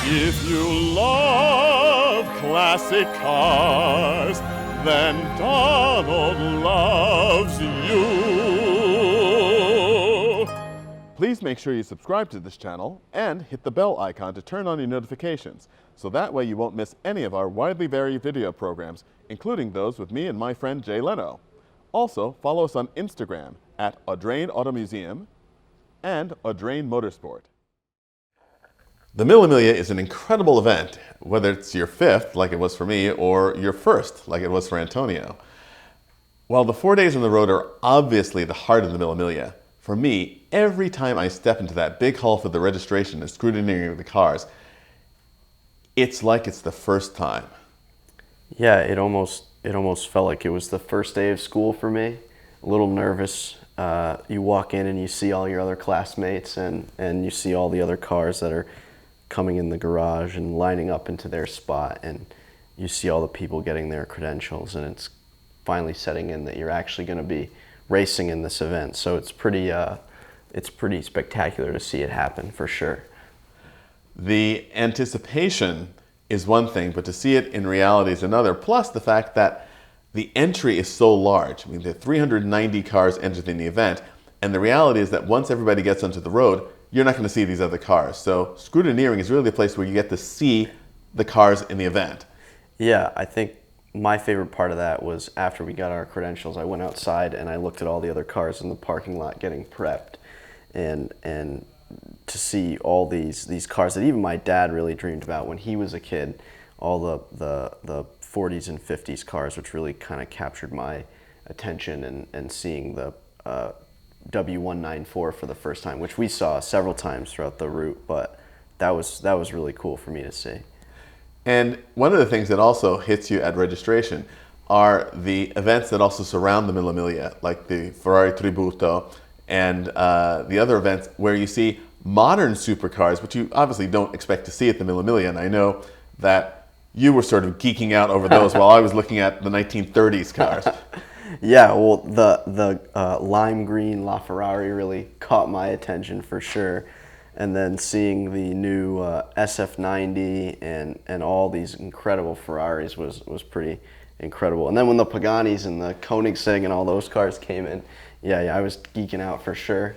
If you love classic cars, then Donald loves you. Please make sure you subscribe to this channel and hit the bell icon to turn on your notifications, so that way you won't miss any of our widely varied video programs, including those with me and my friend Jay Leno. Also, follow us on Instagram at Audrain Auto Museum and Audrain Motorsport. The Mille Miglia is an incredible event, whether it's your fifth, like it was for me, or your first, like it was for Antonio. While the 4 days on the road are obviously the heart of the Mille Miglia, for me, every time I step into that big hall for the registration and scrutineering of the cars, it's like it's the first time. Yeah, it almost felt like it was the first day of school for me. A little nervous. You walk in and you see all your other classmates and you see all the other cars that are coming in the garage and lining up into their spot, and you see all the people getting their credentials, and it's finally setting in that you're actually going to be racing in this event. So it's pretty spectacular to see it happen, for sure. The anticipation is one thing, but to see it in reality is another, plus the fact that the entry is so large. I mean, there are 390 cars entered in the event, and the reality is that once everybody gets onto the road, you're not going to see these other cars. So scrutineering is really the place where you get to see the cars in the event. Yeah, I think my favorite part of that was after we got our credentials, I went outside and I looked at all the other cars in the parking lot getting prepped, and to see all these cars that even my dad really dreamed about when he was a kid, all the 40s and 50s cars, which really kind of captured my attention, and seeing the W194 for the first time, which we saw several times throughout the route, but that was really cool for me to see. And one of the things that also hits you at registration are the events that also surround the Mille Miglia, like the Ferrari Tributo and the other events where you see modern supercars, which you obviously don't expect to see at the Mille Miglia. And I know that you were sort of geeking out over those while I was looking at the 1930s cars. Yeah, well, the lime green LaFerrari really caught my attention for sure. And then seeing the new SF90 and all these incredible Ferraris was pretty incredible. And then when the Paganis and the Koenigsegg and all those cars came in, yeah, I was geeking out for sure.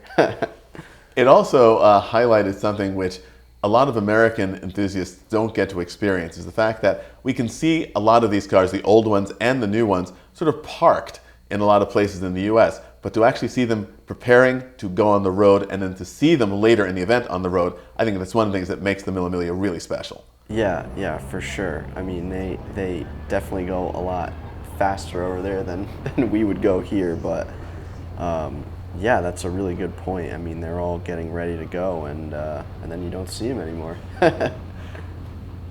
It also highlighted something which a lot of American enthusiasts don't get to experience, is the fact that we can see a lot of these cars, the old ones and the new ones, sort of parked in a lot of places in the US. But to actually see them preparing to go on the road and then to see them later in the event on the road, I think that's one of the things that makes the Mille Miglia really special. Yeah, for sure. I mean, they definitely go a lot faster over there than we would go here, but yeah, that's a really good point. I mean, they're all getting ready to go, and then you don't see them anymore.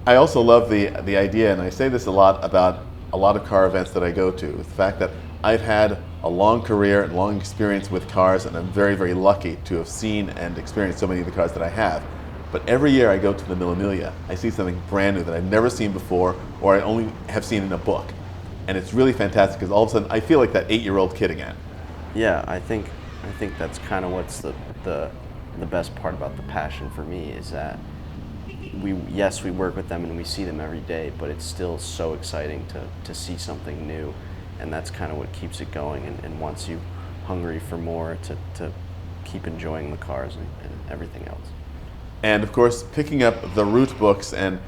I also love the idea, and I say this a lot about a lot of car events that I go to, the fact that I've had a long career and long experience with cars, and I'm very, very lucky to have seen and experienced so many of the cars that I have. But every year I go to the Mille Miglia, I see something brand new that I've never seen before, or I only have seen in a book. And it's really fantastic because all of a sudden I feel like that 8-year-old kid again. Yeah, I think that's kind of what's the best part about the passion for me, is that we work with them and we see them every day, but it's still so exciting to see something new, and that's kind of what keeps it going and wants you hungry for more, to keep enjoying the cars and everything else. And of course, picking up the route books and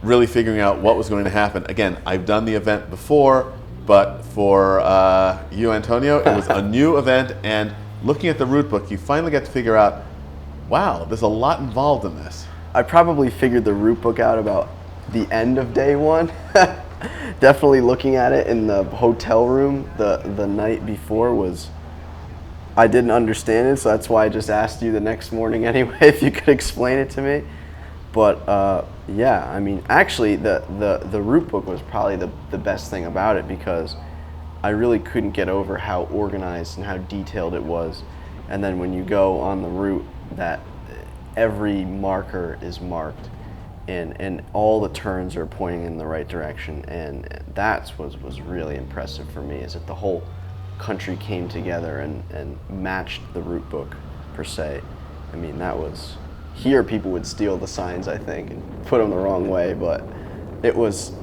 really figuring out what was going to happen. Again, I've done the event before, but for you, Antonio, it was a new event, and looking at the route book, you finally get to figure out, wow, there's a lot involved in this. I probably figured the route book out about the end of day one. Definitely looking at it in the hotel room the night before I didn't understand it, so that's why I just asked you the next morning anyway if you could explain it to me. But yeah, I mean, actually the route book was probably the best thing about it, because I really couldn't get over how organized and how detailed it was. And then when you go on the route, that every marker is marked, and all the turns are pointing in the right direction, and that was really impressive for me, is that the whole country came together and matched the route book per se. I mean, that was here people would steal the signs, I think, and put them the wrong way, but it was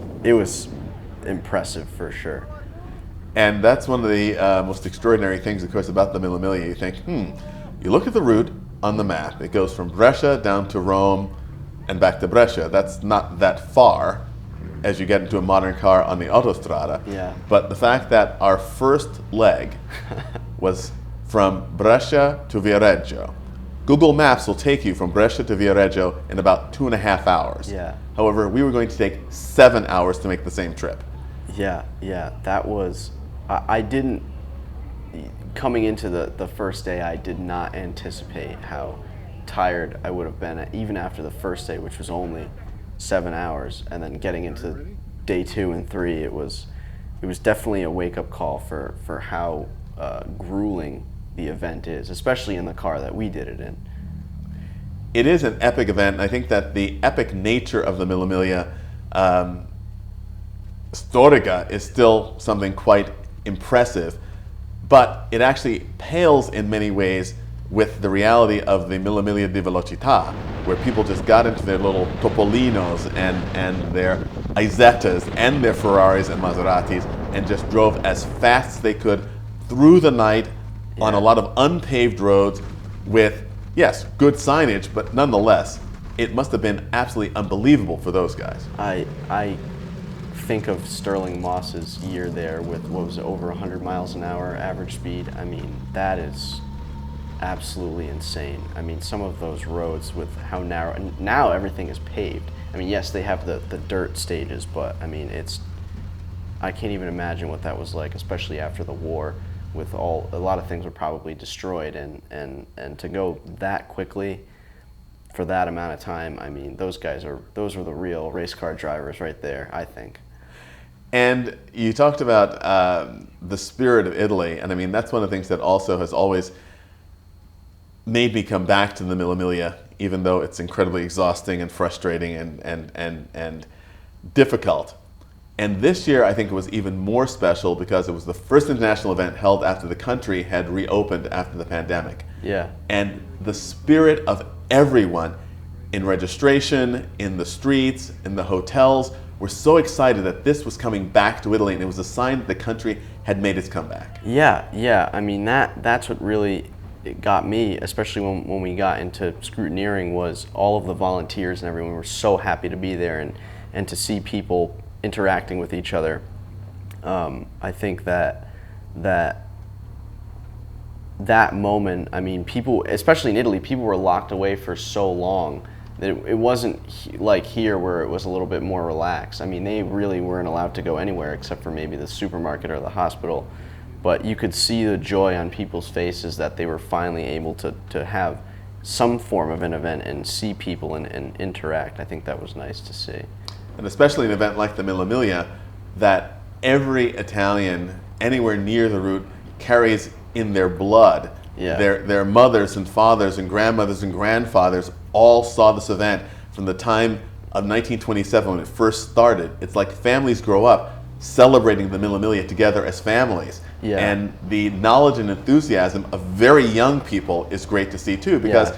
impressive for sure. And that's one of the most extraordinary things, of course, about the Mille Miglia. You think, you look at the route on the map. It goes from Brescia down to Rome and back to Brescia. That's not that far as you get into a modern car on the autostrada. Yeah. But the fact that our first leg was from Brescia to Viareggio. Google Maps will take you from Brescia to Viareggio in about 2.5 hours. Yeah. However, we were going to take 7 hours to make the same trip. Yeah, that was, I didn't, coming into the first day, I did not anticipate how tired I would have been, even after the first day, which was only 7 hours, and then getting into day 2 and 3, it was definitely a wake-up call for how grueling the event is, especially in the car that we did it in. It is an epic event, and I think that the epic nature of the Mille Miglia Storica is still something quite impressive, but it actually pales in many ways with the reality of the Mille Miglia di Velocità, where people just got into their little Topolinos and their Isettas and their Ferraris and Maseratis and just drove as fast as they could through the night on a lot of unpaved roads with, yes, good signage, but nonetheless, it must have been absolutely unbelievable for those guys. I think of Sterling Moss's year there with, what was it, over 100 miles an hour average speed. I mean, that is absolutely insane. I mean, some of those roads with how narrow, and now everything is paved. I mean, yes, they have the dirt stages, but I mean, I can't even imagine what that was like, especially after the war, with a lot of things were probably destroyed, and to go that quickly for that amount of time, I mean, those were the real race car drivers right there, I think. And you talked about the spirit of Italy, and I mean, that's one of the things that also has always made me come back to the Mille Miglia, even though it's incredibly exhausting and frustrating and difficult. And this year, I think it was even more special because it was the first international event held after the country had reopened after the pandemic. Yeah. And the spirit of everyone in registration, in the streets, in the hotels, were so excited that this was coming back to Italy, and it was a sign that the country had made its comeback. Yeah. I mean, that's what really got me, especially when we got into scrutineering, was all of the volunteers and everyone were so happy to be there and to see people interacting with each other. I think that moment, I mean, people, especially in Italy, people were locked away for so long that it wasn't like here where it was a little bit more relaxed. I mean, they really weren't allowed to go anywhere except for maybe the supermarket or the hospital. But you could see the joy on people's faces that they were finally able to have some form of an event and see people and interact. I think that was nice to see. And especially an event like the Mille Miglia, that every Italian anywhere near the route carries in their blood. Yeah. Their mothers and fathers and grandmothers and grandfathers all saw this event from the time of 1927 when it first started. It's like families grow up celebrating the Mille Miglia together as families. Yeah. And the knowledge and enthusiasm of very young people is great to see too, because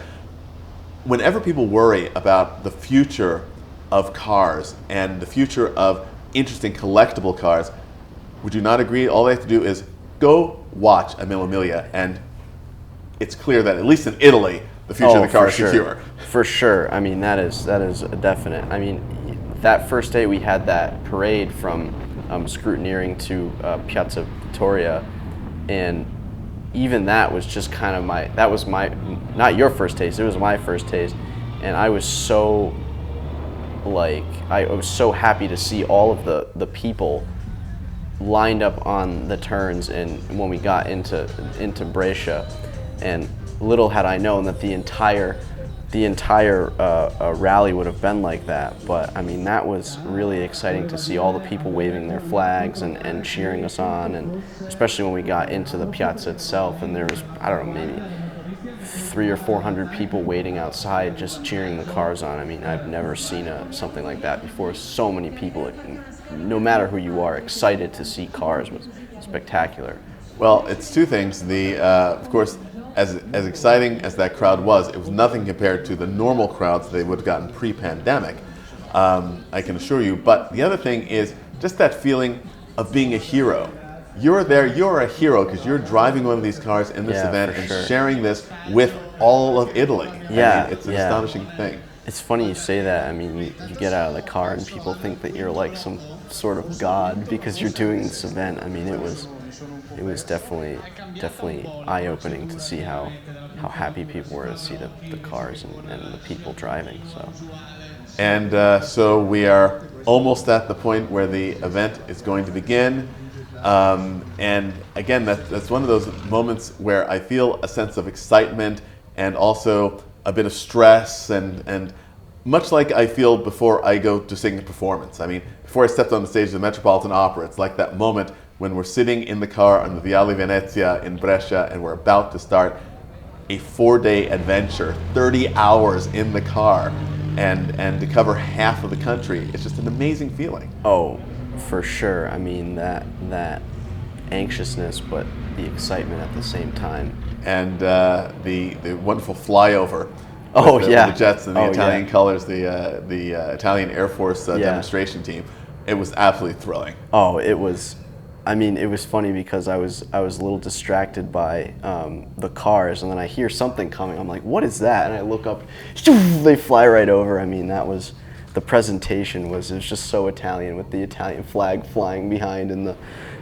whenever people worry about the future of cars and the future of interesting collectible cars, would you not agree all they have to do is go watch a Mille Miglia, and it's clear that at least in Italy the future of the car is secure. For sure. I mean, that is a definite. I mean, that first day we had that parade from Scrutineering to Piazza Vittoria, and even that was just kind of not your first taste, it was my first taste, and I was so happy to see all of the people lined up on the turns, and when we got into Brescia, and little had I known that the entire rally would have been like that. But I mean, that was really exciting to see all the people waving their flags and cheering us on, and especially when we got into the piazza itself, and there was, I don't know, maybe 300 or 400 people waiting outside just cheering the cars on. I mean, I've never seen something like that before. So many people, no matter who you are, excited to see cars was spectacular. Well, it's two things. Of course, as exciting as that crowd was, it was nothing compared to the normal crowds they would have gotten pre-pandemic. I can assure you. But the other thing is just that feeling of being a hero. You're there, you're a hero because you're driving one of these cars in this event and sharing this with all of Italy. Yeah, I mean, it's an astonishing thing. It's funny you say that. I mean, you get out of the car and people think that you're like some sort of god because you're doing this event. I mean, it was definitely eye-opening to see how happy people were to see the cars and the people driving. So we are almost at the point where the event is going to begin. And again, that's one of those moments where I feel a sense of excitement and also a bit of stress, and much like I feel before I go to sing a performance. I mean, before I stepped on the stage of the Metropolitan Opera, it's like that moment when we're sitting in the car on the Viale Venezia in Brescia and we're about to start a 4-day adventure, 30 hours in the car, and to cover half of the country. It's just an amazing feeling. Oh, for sure. I mean, that anxiousness, but the excitement at the same time. And the wonderful flyover. Oh, with the jets and the Italian colors, the Italian Air Force demonstration team. It was absolutely thrilling. Oh, it was. I mean, it was funny because I was a little distracted by the cars, and then I hear something coming. I'm like, "What is that?" And I look up. They fly right over. I mean, that was the presentation. It was just so Italian with the Italian flag flying behind and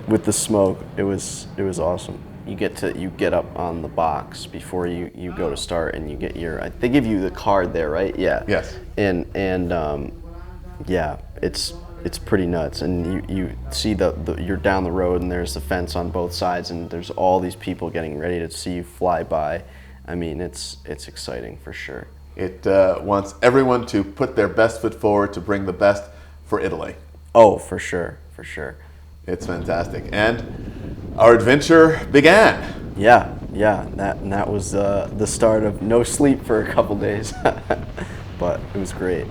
with the smoke. It was awesome. You get up on the box before you go to start, and you get they give you the card there, right? Yeah. Yes. And yeah, it's pretty nuts. And you see you're down the road, and there's the fence on both sides, and there's all these people getting ready to see you fly by. I mean, it's exciting for sure. It wants everyone to put their best foot forward to bring the best for Italy. Oh, for sure, for sure. It's fantastic. And our adventure began. Yeah. That was the start of no sleep for a couple days, but it was great.